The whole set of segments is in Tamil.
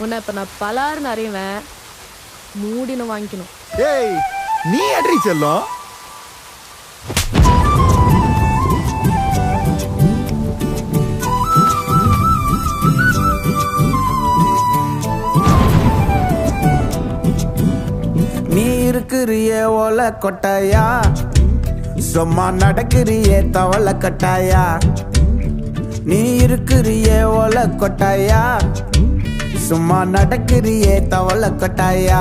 உன்னை இப்ப நான் பலாறு நிறைவேன் மூடின வாங்கிக்கணும். ஏய் நீ அட்ரி செல்லும். நீ இருக்கிறியே ஓல கொட்டாயா, சும்மா நடக்கிறியே தவள கட்டாயா. நீ இருக்கிறியே ஓல கொட்டாயா, சும்மா நடக்கிறியே தவள கொட்டாயா.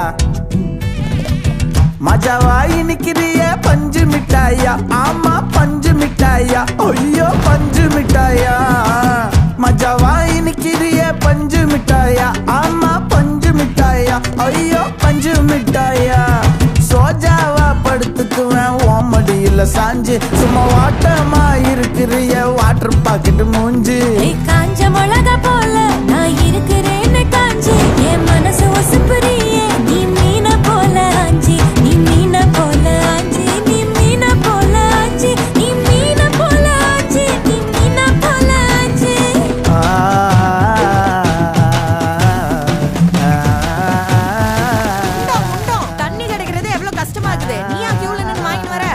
மஜாவாய் நிக்கிறியே பஞ்சு மிட்டாயா, ஆமா பஞ்சு மிட்டாயா, ஐயோ பஞ்சு மிட்டாயா. மஜாவாய் நிக்கிறியே பஞ்சு மிட்டாயா, ஆமா பஞ்சு மிட்டாயா, ஐயோ பஞ்சு மிட்டாயா. சோஜாவா படுத்துக்குவேன் ஓமடியில சாஞ்சு, சும்மா வாட்டமா இருக்கிறிய வாட்டர் பாக்கெட் மூஞ்சு. காஞ்ச மிளகா போல நான் இருக்கிறேன்னு காஞ்சி, என் மனசு ஒசுப்புறியே நீ மீன போல ஆஞ்சி, நீ மீன போல ஆஞ்சி, நீ மீன போல ஆஞ்சி, நீ மீன போல ஆஞ்சி, நீ மீன போல ஆஞ்சி. தண்ணி கிடைக்கிறது எவ்வளவு கஷ்டமா இருக்குது. நீ ஏன் கியூல நின்னு வாங்கிட்டு வர?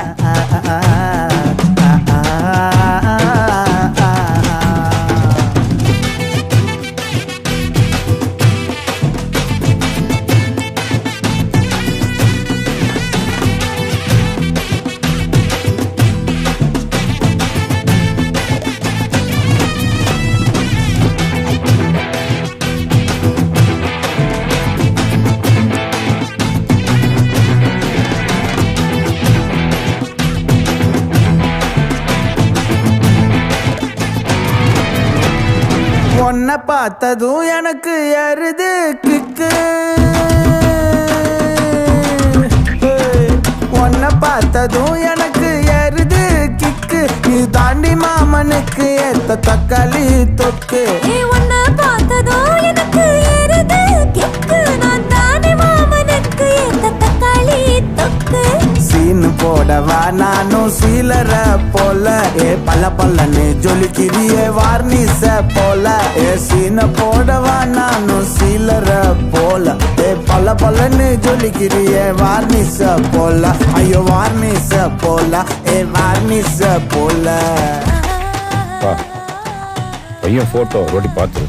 உன்னை பார்த்ததும் எனக்கு ஏறுது கிக்கு, உன்னை பார்த்ததும் எனக்கு ஏறுது கிக்கு. நீ தாண்டி மாமனுக்கு ஏத்த தக்காளி தொக்கு. உன்னை பார்த்ததோ எனக்கு ஏறுது கிக்கு, நான் தானே மாமனுக்கு ஏத்த தக்காளி தொக்கு. சீனு போடவா நானும் சீலர போல, ஏ பல்ல பல்லன்னு ஜொலிக்கிறியே வார்னிச போல. ஏ சீன போடவா நானும் சீலர போல, ஏ பல்ல பல்லன்னு ஜொலிக்கிறியே வார்னிச போல. ஐயோ வார்னிச போல, ஏ வார்னிச போல. பையன் போட்டோ ரோட்டி பார்த்து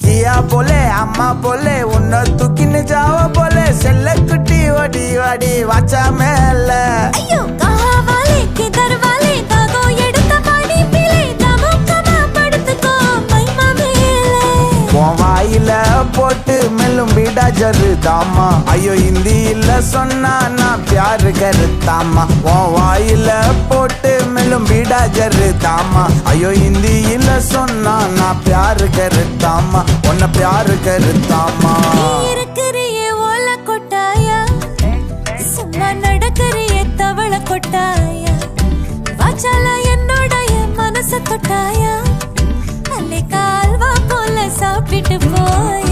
கியா போலே அம்மா போலே உன்னை தூக்கின்னு ஜாவ போலே, செல்ல குட்டி ஓடி வாடி வாச்சா மேல. ஐயோ காவாலே கிதர்வாலே தாகோ எடுத்த பாடி பிளே தமுக்கமா படுத்துக்கோ மைமா மேலே. உன் வாயில போட்டு மெல்லும் பீடா ஜருதாமா, ஐயோ ஹிந்தியில சொன்னா நான் பியாரு கருத்தாமா. உன் வாயில போட்டு மெல்லும் பீடா ஜருதாமா, ஐயோ ஹிந்தியில சொன்னா நான் பியாரு கருத்தாமா, உன்னை பியாரு கருத்தாமா. நீ இருக்கிறியே ஓல கொட்டாயா, சும்மா நடக்கிறியே தவள கொட்டாயா. வாச்சால என்னோடைய மனச தொட்டாயா, அல்லே கால்வா போல சாப்பிட்டு போயா.